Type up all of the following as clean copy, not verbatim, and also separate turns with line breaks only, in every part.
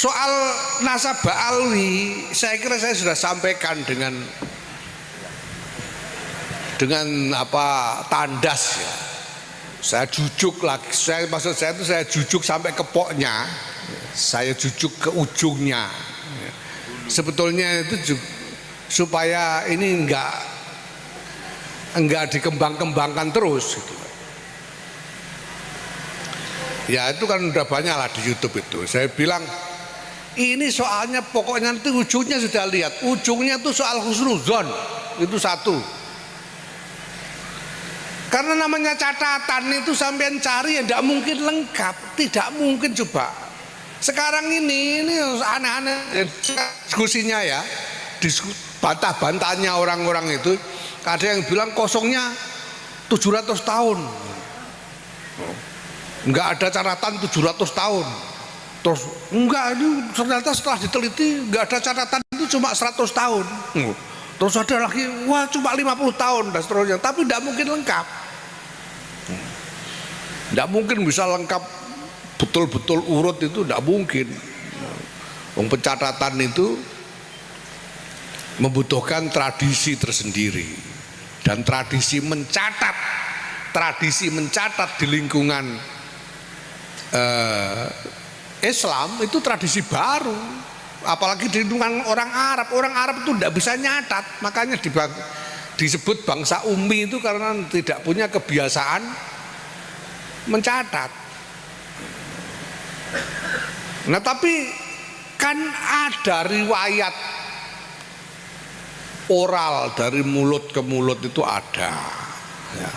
Soal nasabah alwi, saya kira saya sudah sampaikan dengan apa tandas ya. Saya jujuk lagi, maksud saya itu saya jujuk sampai ke poknya, saya jujuk ke ujungnya. Sebetulnya itu supaya ini enggak dikembang-kembangkan terus gitu. Ya itu kan udah banyak lah di YouTube itu. Saya bilang ini soalnya pokoknya nanti ujungnya sudah lihat, ujungnya itu soal husnuzon, itu satu. Karena namanya catatan itu sampean cari ya tidak mungkin lengkap, tidak mungkin coba. Sekarang ini aneh-aneh diskusinya ya, bantah-bantahnya orang-orang itu. Ada yang bilang kosongnya 700 tahun, nggak ada catatan 700 tahun. Terus enggak, ini ternyata setelah diteliti nggak ada catatan itu cuma 100 tahun. Terus ada lagi wah cuma 50 tahun dan seterusnya, tapi tidak mungkin lengkap. Tidak mungkin bisa lengkap betul-betul urut itu tidak mungkin. Pencatatan itu membutuhkan tradisi tersendiri, dan tradisi mencatat di lingkungan Islam itu tradisi baru, apalagi di lingkungan orang Arab itu tidak bisa nyatat, makanya disebut bangsa ummi itu karena tidak punya kebiasaan mencatat. Nah tapi kan ada riwayat oral dari mulut ke mulut itu ada ya.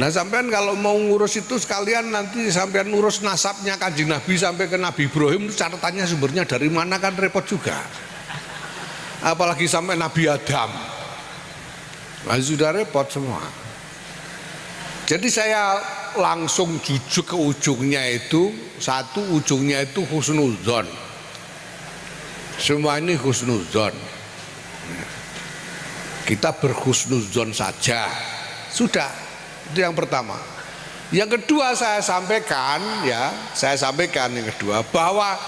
Nah sampean kalau mau ngurus itu sekalian nanti sampean ngurus nasabnya Kanjeng Nabi sampai ke Nabi Ibrahim, catatannya sumbernya dari mana kan repot juga. Apalagi sampai Nabi Adam, nah, sudah repot semua. Jadi saya langsung jujuk ke ujungnya itu, satu ujungnya itu husnuzon. Semua ini husnuzon. Kita berhusnuzon saja. Sudah, itu yang pertama. Yang kedua saya sampaikan yang kedua bahwa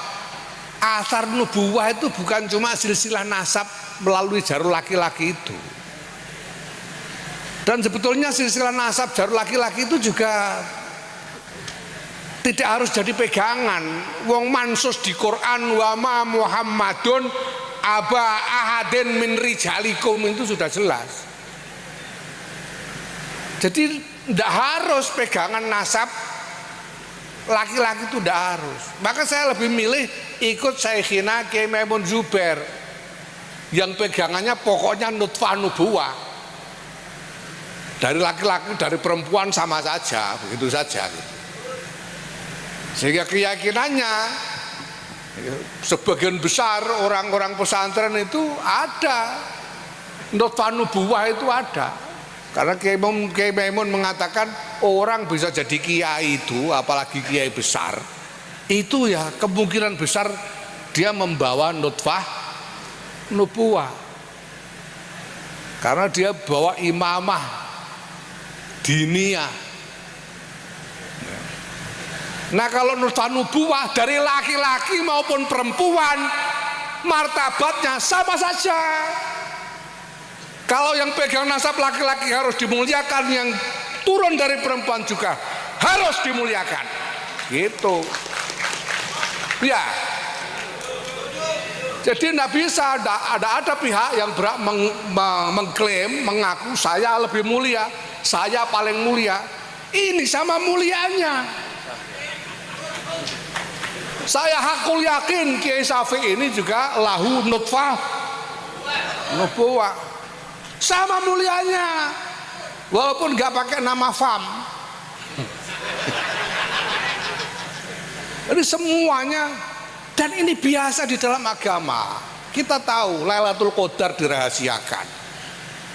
asar nubuwah itu bukan cuma silsilah nasab melalui jalur laki-laki itu. Dan sebetulnya silsilah nasab jalur laki-laki itu juga tidak harus jadi pegangan. Wong mansus di Quran wa ma Muhammadun aba ahadin min rijalikum itu sudah jelas. Jadi tidak harus pegangan nasab laki-laki itu tidak harus. Maka saya lebih milih ikut Syekhina Kiai Maimun Zubair yang pegangannya pokoknya nutfah nubuwah. Dari laki-laki, dari perempuan sama saja, begitu saja. Sehingga keyakinannya sebagian besar orang-orang pesantren itu ada nutfah nubuwah itu ada. Karena Kiai Maimun mengatakan orang bisa jadi kiai itu, apalagi kiai besar, itu ya kemungkinan besar dia membawa nutfah nubuwah. Karena dia bawa imamah diniyah. Nah kalau nutfah nubuwah dari laki-laki maupun perempuan martabatnya sama saja. Kalau yang pegang nasab laki-laki harus dimuliakan, yang turun dari perempuan juga harus dimuliakan. Gitu. Ya. Jadi tidak bisa ada pihak yang berhak mengklaim, mengaku saya lebih mulia, saya paling mulia. Ini sama mulianya. Saya hakul yakin Kiai Syafi'i ini juga lahu nutfah nubuwah. Sama mulianya, walaupun nggak pakai nama fam. Jadi semuanya, dan ini biasa di dalam agama. Kita tahu Lailatul Qadar dirahasiakan,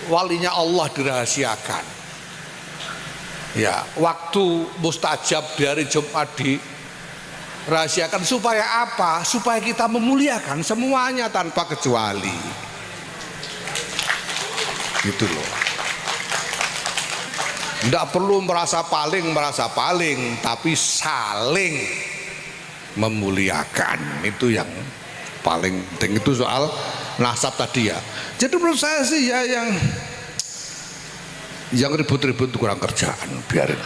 walinya Allah dirahasiakan. Ya, waktu mustajab di hari Jumat dirahasiakan supaya apa? Supaya kita memuliakan semuanya tanpa kecuali. Gitu loh. Tidak perlu merasa paling, tapi saling memuliakan. Itu yang paling penting, itu soal nasab tadi ya. Jadi menurut saya sih ya yang ribut-ribut kurang kerjaan, biarin.